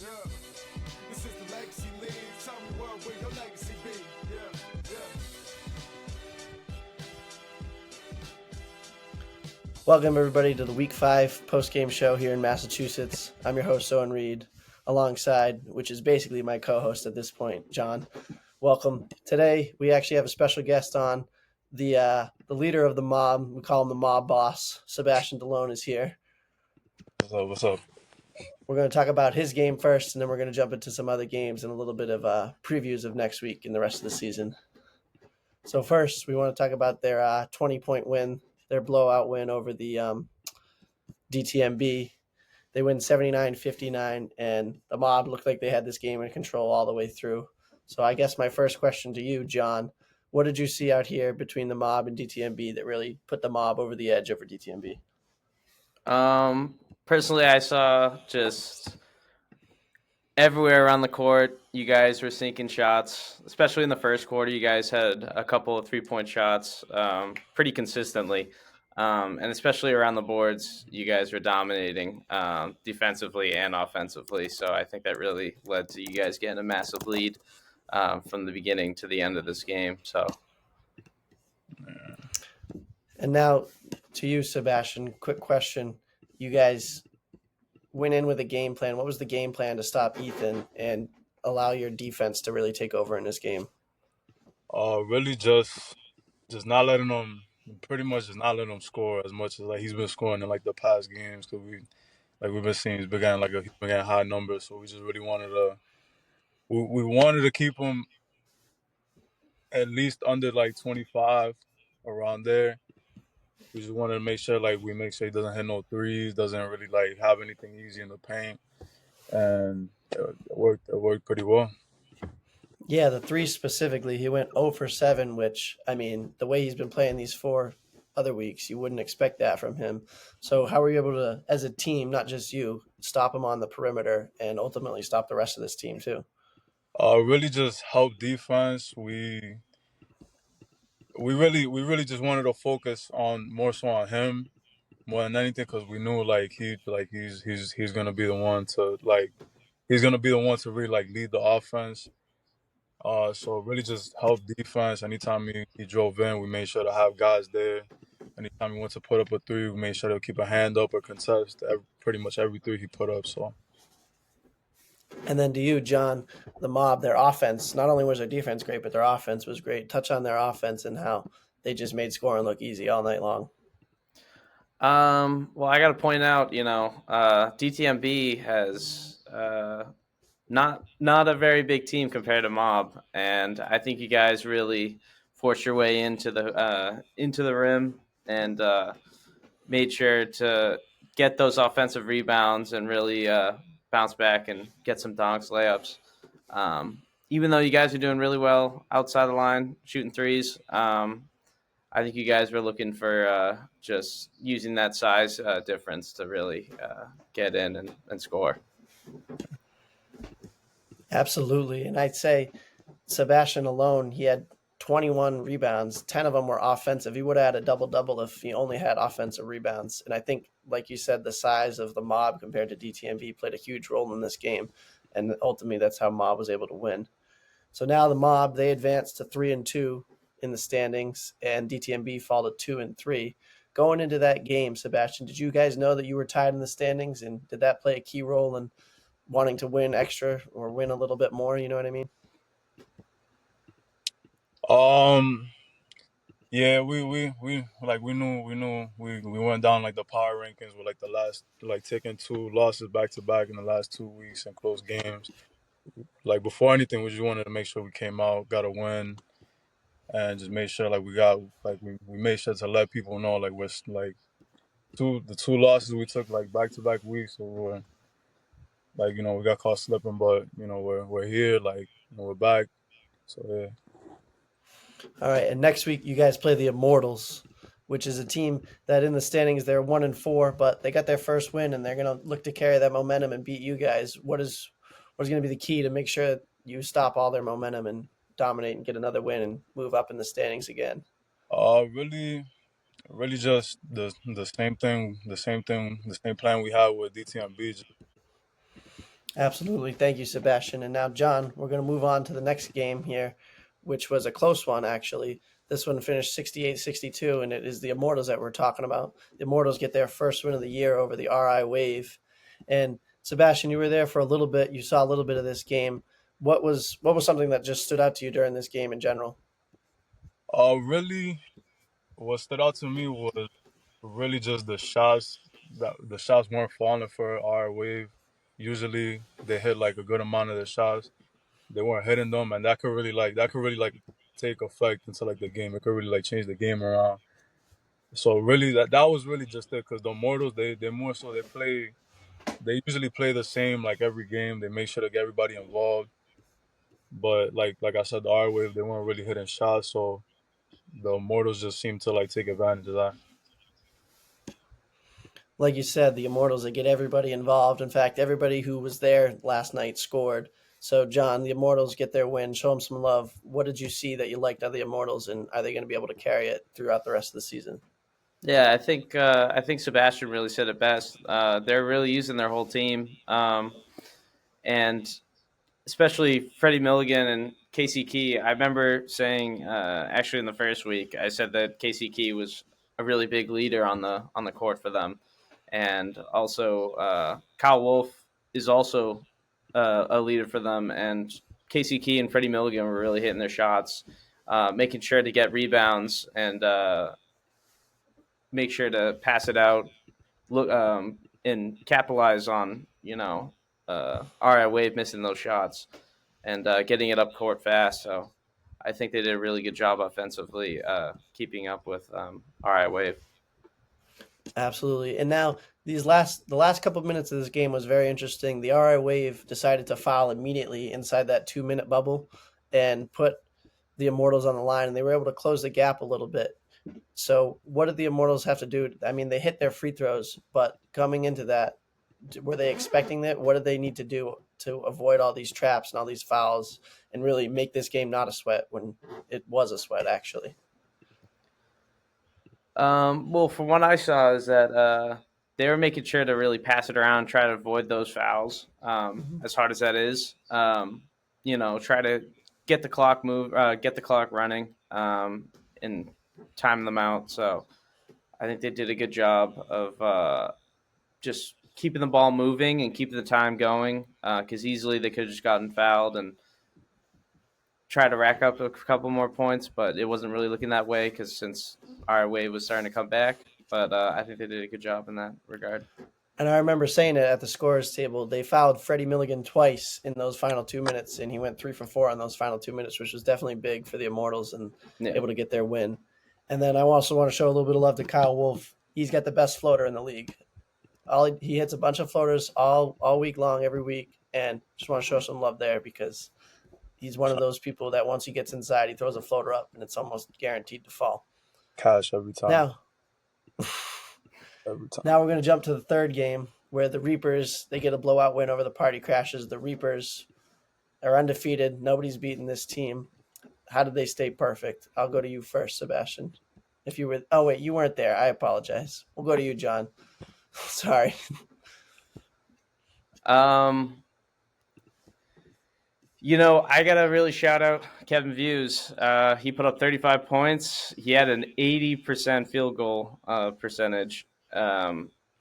Yeah. This is the Legacy League. Tell me what will your legacy be? Yeah, yeah. Welcome, everybody, to the Week 5 post-game show here in Massachusetts. I'm your host, Owen Reed, alongside, which is basically my co-host at this point, John. Welcome. Today, we actually have a special guest on. The leader of the mob, we call him the mob boss, Sebastian Dilone, is here. What's up? We're going to talk about his game first, and then we're going to jump into some other games and a little bit of previews of next week and the rest of the season. So first, we want to talk about their 20-point win, their blowout win over the DTMB. They win 79-59, and the mob looked like they had this game in control all the way through. So I guess my first question to you, John, what did you see out here between the mob and DTMB that really put the mob over the edge over DTMB? Personally, I saw just everywhere around the court, you guys were sinking shots, especially in the first quarter. You guys had a couple of 3-point shots pretty consistently. And especially around the boards, you guys were dominating defensively and offensively. So I think that really led to you guys getting a massive lead from the beginning to the end of this game. So, And now to you, Sebastian, quick question. You guys went in with a game plan. What was the game plan to stop Ethan and allow your defense to really take over in this game? Really just not letting him, pretty much just not letting him score as much as like he's been scoring in like the past games, because we've been seeing he's been getting high numbers, so we just really wanted to we wanted to keep him at least under like 25, around there. We just wanted to make sure we make sure he doesn't hit no threes, doesn't really like have anything easy in the paint, and it worked pretty well. Yeah, the three specifically, he went 0 for 7, which, I mean, the way he's been playing these 4 other weeks, you wouldn't expect that from him. So how were you able to, as a team, not just you, stop him on the perimeter and ultimately stop the rest of this team too? Really just help defense. We really just wanted to focus on more so on him more than anything, because we knew he's gonna be the one to really like lead the offense. So really just help defense. Anytime he drove in, we made sure to have guys there. Anytime he went to put up a three, we made sure to keep a hand up or contest pretty much every three he put up. So. And then to you, John, the mob, their offense, not only was their defense great, but their offense was great. Touch on their offense and how they just made scoring look easy all night long. Well, I got to point out, DTMB has not a very big team compared to Mob, and I think you guys really forced your way into the rim and made sure to get those offensive rebounds and really bounce back and get some dunks, layups. Even though you guys are doing really well outside the line, shooting threes, I think you guys were looking for just using that size difference to really get in and score. Absolutely. And I'd say Sebastian alone, he had 21 rebounds. 10 of them were offensive. He would have had a double-double if he only had offensive rebounds. And I think, like you said, the size of the mob compared to DTMV played a huge role in this game. And ultimately, that's how mob was able to win. So now the mob, they advanced to 3-2 in the standings, and DTMB fall to 2-3. Going into that game, Sebastian, did you guys know that you were tied in the standings, and did that play a key role in wanting to win extra or win a little bit more? You know what I mean? Yeah, we went down like the power rankings with like the last, like taking 2 losses back to back in the last 2 weeks and close games. Like before anything, we just wanted to make sure we came out, got a win, and just made sure we made sure to let people know like we're like the 2 losses we took like back to back weeks, so we were we got caught slipping, but we're here, we're back, so yeah. All right, and next week you guys play the Immortals, which is a team that in the standings they're 1-4, but they got their first win and they're going to look to carry that momentum and beat you guys. What is going to be the key to make sure you stop all their momentum and dominate and get another win and move up in the standings again? Really just the same thing, the same plan we had with DTMB. Absolutely. Thank you, Sebastian. And now, John, we're going to move on to the next game here, which was a close one, actually. This one finished 68-62, and it is the Immortals that we're talking about. The Immortals get their first win of the year over the RI Wave. And Sebastian, you were there for a little bit. You saw a little bit of this game. What was something that just stood out to you during this game in general? Really, what stood out to me was really just the shots. That the shots weren't falling for our wave. Usually, they hit like a good amount of the shots. They weren't hitting them, and that could really take effect into like the game. It could really like change the game around. So really, that was really just it. Because the Mortals, they more so they usually play the same like every game. They make sure to get everybody involved. But like I said, the R wave they weren't really hitting shots, so the Mortals just seemed to like take advantage of that. Like you said, the Immortals, they get everybody involved. In fact, everybody who was there last night scored. So, John, the Immortals get their win. Show them some love. What did you see that you liked of the Immortals, and are they going to be able to carry it throughout the rest of the season? Yeah, I think Sebastian really said it best. They're really using their whole team, and especially Freddie Milligan and Casey Key. I remember saying actually in the first week, I said that Casey Key was a really big leader on the court for them, and also Kyle Wolf is also a leader for them. And Casey Key and Freddie Milligan were really hitting their shots, making sure to get rebounds and make sure to pass it out, look and capitalize on RI Wave missing those shots and getting it up court fast. So I think they did a really good job offensively, keeping up with RI Wave. Absolutely. And now the last couple of minutes of this game was very interesting. The RI Wave decided to foul immediately inside that 2 minute bubble and put the Immortals on the line, and they were able to close the gap a little bit. So, what did the Immortals have to do? I mean, they hit their free throws, but coming into that, were they expecting that? What did they need to do to avoid all these traps and all these fouls and really make this game not a sweat when it was a sweat, actually? Well, from what I saw, is that they were making sure to really pass it around, try to avoid those fouls, as hard as that is. Try to get the clock running, and time them out. So I think they did a good job of just keeping the ball moving and keeping the time going. Because easily they could have just gotten fouled and try to rack up a couple more points, but it wasn't really looking that way because since our wave was starting to come back. But I think they did a good job in that regard. And I remember saying it at the scorers table. They fouled Freddie Milligan twice in those final 2 minutes, and he went 3 for 4 on those final 2 minutes, which was definitely big for the Immortals and Yeah. able to get their win. And then I also want to show a little bit of love to Kyle Wolf. He's got the best floater in the league. He hits a bunch of floaters all week long, every week, and just want to show some love there because he's one of those people that once he gets inside, he throws a floater up, and it's almost guaranteed to fall. Cash every time. Now, Every time. Now we're going to jump to the third game where the Reapers, they get a blowout win over the Party Crashers. The Reapers are undefeated. Nobody's beaten this team. How did they stay perfect? I'll go to you first, Sebastian. If you were, oh wait, you weren't there. I apologize. We'll go to you, John. Sorry. I gotta really shout out Kevin Views. He put up 35 points. He had an 80% field goal percentage.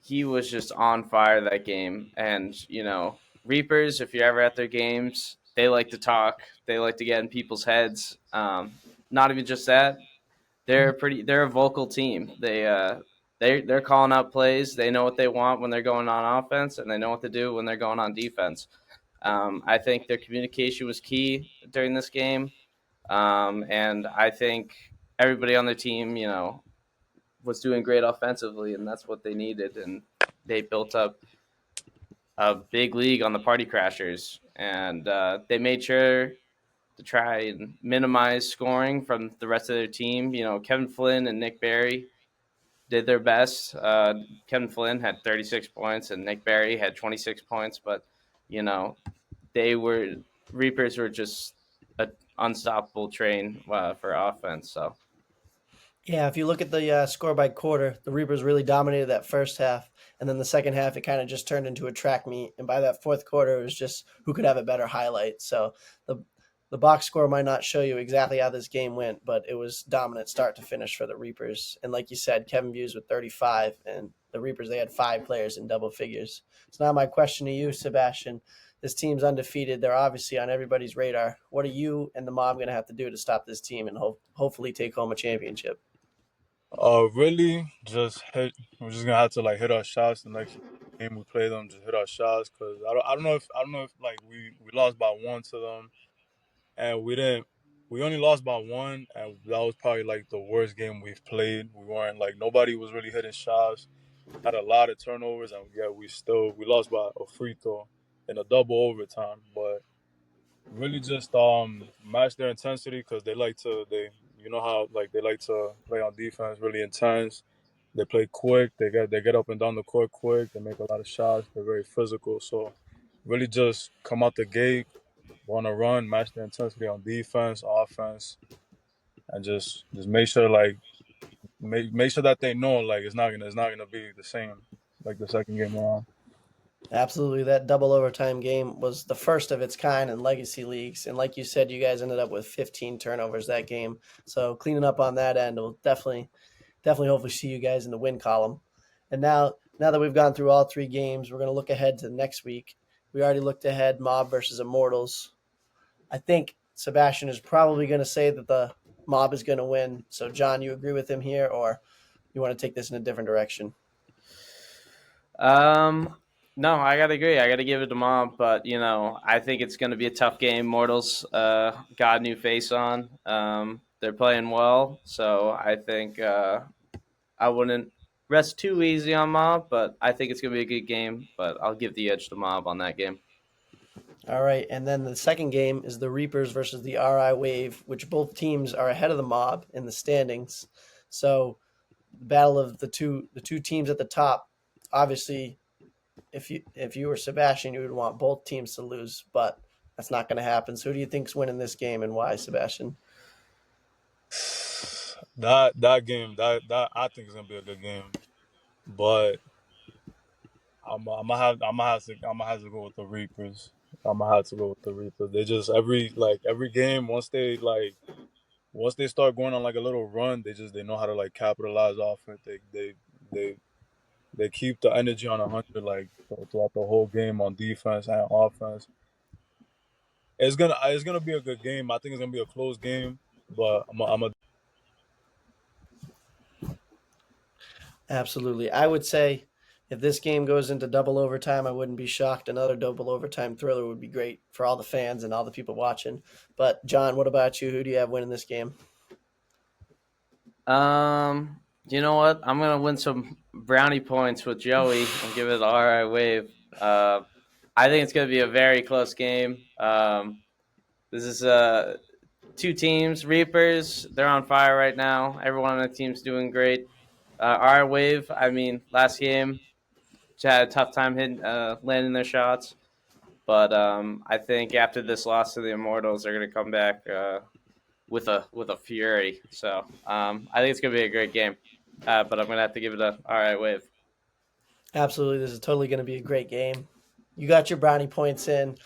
He was just on fire that game. And Reapers, if you're ever at their games, they like to talk. They like to get in people's heads. Not even just that. They're a vocal team. They're calling out plays. They know what they want when they're going on offense, and they know what to do when they're going on defense. I think their communication was key during this game, and I think everybody on the team, was doing great offensively, and that's what they needed. And they built up a big league on the Party Crashers, and they made sure to try and minimize scoring from the rest of their team. Kevin Flynn and Nick Barry did their best. Kevin Flynn had 36 points, and Nick Barry had 26 points, but they were Reapers were just an unstoppable train for offense. So Yeah, if you look at the score by quarter, the Reapers really dominated that first half, and then the second half it kind of just turned into a track meet. And by that fourth quarter, it was just who could have a better highlight. So the the box score might not show you exactly how this game went, but it was dominant start to finish for the Reapers. And like you said, Kevin Views with 35, and the Reapers they had 5 players in double figures. So now my question to you, Sebastian. This team's undefeated. They're obviously on everybody's radar. What are you and the mob going to have to do to stop this team and hopefully take home a championship? Really, just hit. We're just gonna have to like hit our shots the next game we play them. Just hit our shots because I don't know if like we lost by one to them, and we didn't. We only lost by one, and that was probably like the worst game we've played. We weren't like nobody was really hitting shots. Had a lot of turnovers, and yeah, we lost by a free throw in a double overtime. But really just match their intensity because they you know how like they like to play on defense really intense. They play quick. They get up and down the court quick. They make a lot of shots. They're very physical. So really just come out the gate, want to run, match their intensity on defense, offense, and just make sure like make sure that they know like it's not gonna be the same like the second game around. Absolutely. That double overtime game was the first of its kind in legacy leagues. And like you said, you guys ended up with 15 turnovers that game. So cleaning up on that end will definitely hopefully see you guys in the win column. And now that we've gone through all 3 games, we're going to look ahead to next week. We already looked ahead, Mob versus Immortals. I think Sebastian is probably going to say that the Mob is going to win. So John, you agree with him here, or you want to take this in a different direction? No, I gotta agree. I gotta give it to Mom, but I think it's gonna be a tough game. Mortals got a new face on. They're playing well, so I think I wouldn't rest too easy on Mob, but I think it's gonna be a good game. But I'll give the edge to Mob on that game. All right, and then the second game is the Reapers versus the RI Wave, which both teams are ahead of the Mob in the standings. So, the battle of the two teams at the top. Obviously, if you were Sebastian, you would want both teams to lose, but that's not going to happen. So, who do you think's winning this game, and why, Sebastian? That game that I think is gonna be a good game, but I'm gonna have to go with the Reapers. I'm gonna have to go with the Reapers. They just every game once they start going on like a little run, they know how to like capitalize off it. They they keep the energy on 100 like throughout the whole game on defense and offense. It's gonna be a good game. I think it's gonna be a close game, but I'm a Absolutely. I would say if this game goes into double overtime, I wouldn't be shocked. Another double overtime thriller would be great for all the fans and all the people watching. But, John, what about you? Who do you have winning this game? You know what? I'm gonna win some brownie points with Joey and give it an all right wave. I think it's gonna be a very close game. This is two teams, Reapers. They're on fire right now. Everyone on the team's doing great. Our wave. I mean, last game had a tough time hitting, landing their shots, but I think after this loss to the Immortals, they're gonna come back with a fury. So I think it's gonna be a great game. But I'm gonna have to give it a all right wave. Absolutely. This is totally going to be a great game. You got your brownie points in,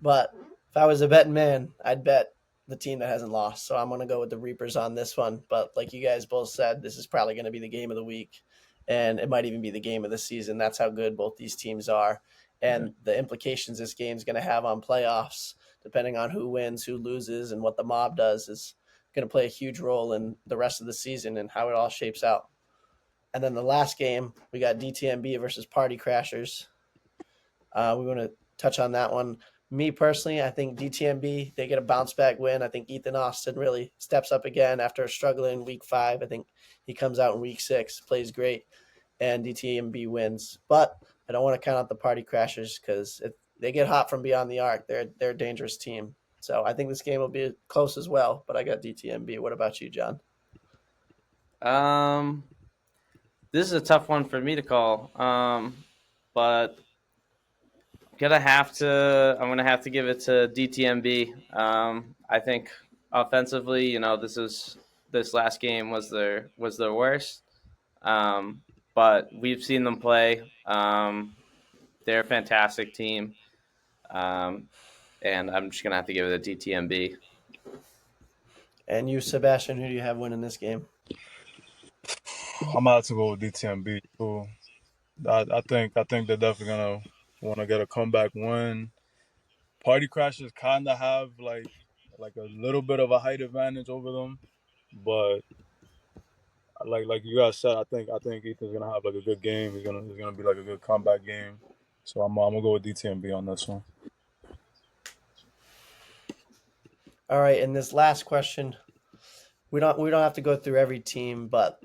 but if I was a betting man, I'd bet the team that hasn't lost. So I'm going to go with the Reapers on this one. But like you guys both said, this is probably going to be the game of the week, and it might even be the game of the season. That's how good both these teams are. yeah. And the implications this game is going to have on playoffs, depending on who wins, who loses, and what the mob does, is going to play a huge role in the rest of the season and how it all shapes out. And then the last game, we got DTMB versus Party Crashers. We want to touch on that one. Me personally, I think DTMB, they get a bounce back win. I think Ethan Austin really steps up again after struggling week 5. I think he comes out in week 6, plays great, and DTMB wins. But I don't want to count out the Party Crashers because if they get hot from beyond the arc, they're a dangerous team. So I think this game will be close as well, but I got DTMB. What about you, John? Um, this is a tough one for me to call. But I'm gonna have to give it to DTMB. I think offensively, this is this last game was their worst. But we've seen them play. They're a fantastic team, and I'm just gonna have to give it a DTMB. And you, Sebastian, who do you have winning this game? I'm about to go with DTMB too. I think they're definitely gonna want to get a comeback win. Party Crashers kind of have like a little bit of a height advantage over them, but like you guys said, I think Ethan's gonna have like a good game. He's gonna be like a good comeback game. So I'm gonna go with DTMB on this one. All right, and this last question, we don't have to go through every team, but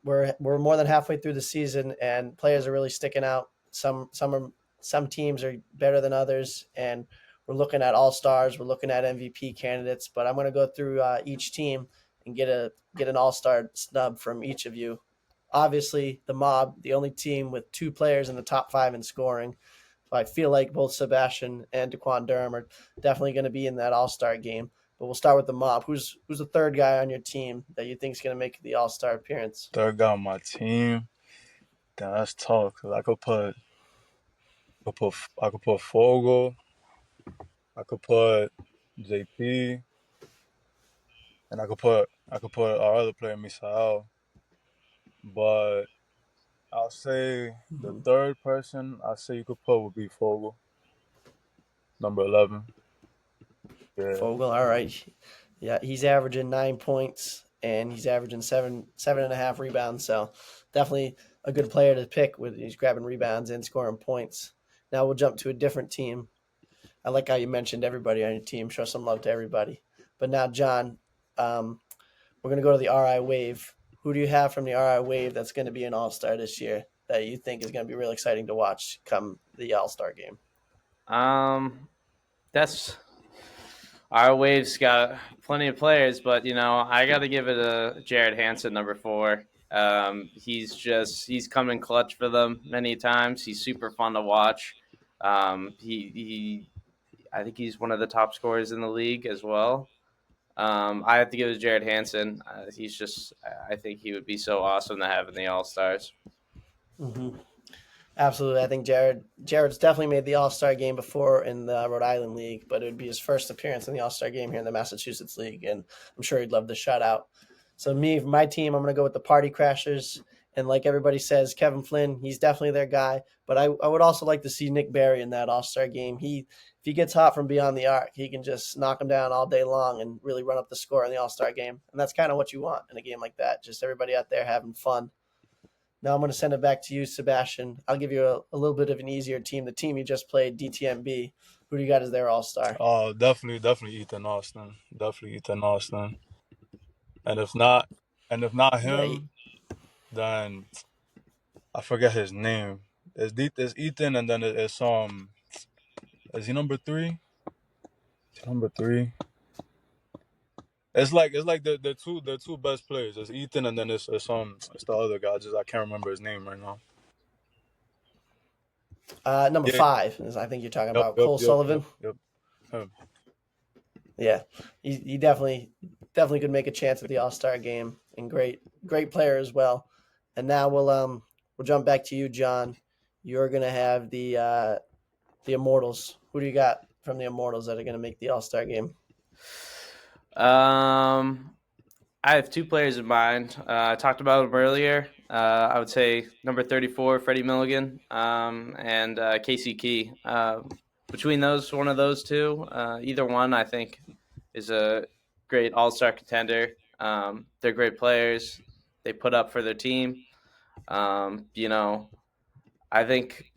we're more than halfway through the season, and players are really sticking out. Some teams are better than others, and we're looking at all stars. We're looking at MVP candidates, but I'm going to go through each team and get an all star snub from each of you. Obviously, the Mob, the only team with 2 players in the top 5 in scoring. So I feel like both Sebastian and Daquan Durham are definitely going to be in that all star game. But we'll start with the Mob. Who's the third guy on your team that you think is going to make the all star appearance? Third guy on my team. Damn, that's tough because I could put Fogel. I could put JP, and I could put our other player Misael. But I'll say the third person I say you could put would be Fogel, number 11. Yeah. Fogel, all right. Yeah, he's averaging 9 points and he's averaging 7.5 rebounds. So definitely a good player to pick with he's grabbing rebounds and scoring points. Now we'll jump to a different team. I like how you mentioned everybody on your team. Show some love to everybody. But now, John, we're going to go to the RI Wave. Who do you have from the RI Wave that's going to be an all-star this year that you think is going to be really exciting to watch come the all-star game? That's our Wave's got plenty of players, but I got to give it a Jared Hansen, number 4. He's come in clutch for them many times. He's super fun to watch. I think he's one of the top scorers in the league as well. I have to give it to Jared Hansen. I think he would be so awesome to have in the All Stars. Mm-hmm. Absolutely. I think Jared's definitely made the All-Star game before in the Rhode Island League, but it would be his first appearance in the All-Star game here in the Massachusetts League, and I'm sure he'd love the shutout. So my team, I'm going to go with the Party Crashers, and like everybody says, Kevin Flynn, he's definitely their guy, but I would also like to see Nick Barry in that All-Star game. If he gets hot from beyond the arc, he can just knock him down all day long and really run up the score in the All-Star game, and that's kind of what you want in a game like that, just everybody out there having fun. Now I'm going to send it back to you, Sebastian. I'll give you a little bit of an easier team. The team you just played, DTMB. Who do you got as their all-star? Oh, definitely Ethan Austin. Definitely Ethan Austin. And if not him, then I forget his name. It's Ethan, and then it's Is he number 3? Number 3. It's like the two best players. It's Ethan, and then it's the other guy. I can't remember his name right now. Number 5 is I think you're talking about Cole Sullivan. Yep. Him. Yeah, he definitely could make a chance at the All-Star game, and great player as well. And now we'll jump back to you, John. You're gonna have the Immortals. Who do you got from the Immortals that are gonna make the All-Star game? I have 2 players in mind. I talked about them earlier. I would say number 34, Freddie Milligan, and Casey Key. Between one of those 2, either one I think is a great all-star contender. They're great players. They put up for their team. I think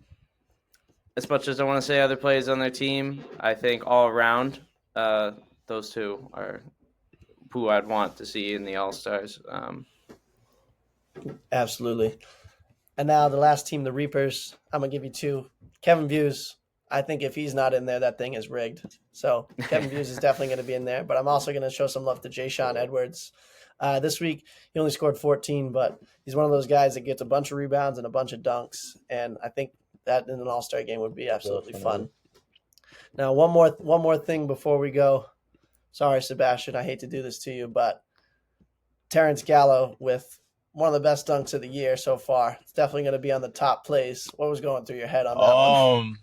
as much as I want to say other players on their team, I think all around those 2 are who I'd want to see in the All-Stars. Absolutely. And now the last team, the Reapers, I'm going to give you 2. Kevin Views, I think if he's not in there, that thing is rigged. So Kevin Views is definitely going to be in there, but I'm also going to show some love to Jay Sean Edwards. This week, he only scored 14, but he's one of those guys that gets a bunch of rebounds and a bunch of dunks, and I think that in an All-Star game would be absolutely fun. Now, one more thing before we go. Sorry, Sebastian, I hate to do this to you, but Terrence Gallo with one of the best dunks of the year so far. It's definitely going to be on the top plays. What was going through your head on that one?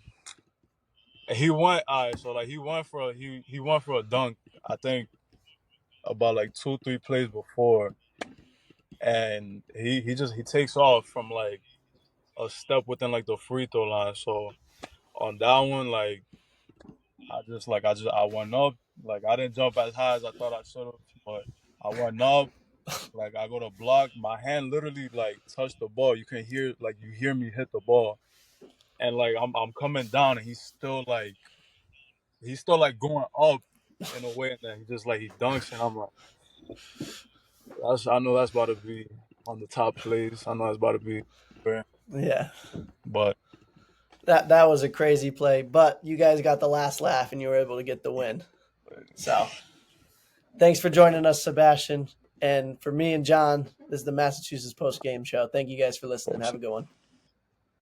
He went. All right, so like he went for a dunk. I think about like 2-3 plays before, and he takes off from like a step within like the free throw line. So on that one, like I went up. Like I didn't jump as high as I thought I should have, but I went up. Like I go to block, my hand literally like touched the ball. You hear me hit the ball, and like I'm coming down, and he's still like going up in a way, and then he dunks, and I'm like, I know that's about to be on the top plays. I know that's about to be, Yeah. but That was a crazy play, but you guys got the last laugh and you were able to get the win. So thanks for joining us, Sebastian. And for me and John, this is the Massachusetts Post Game Show. Thank you guys for listening. Have a good one.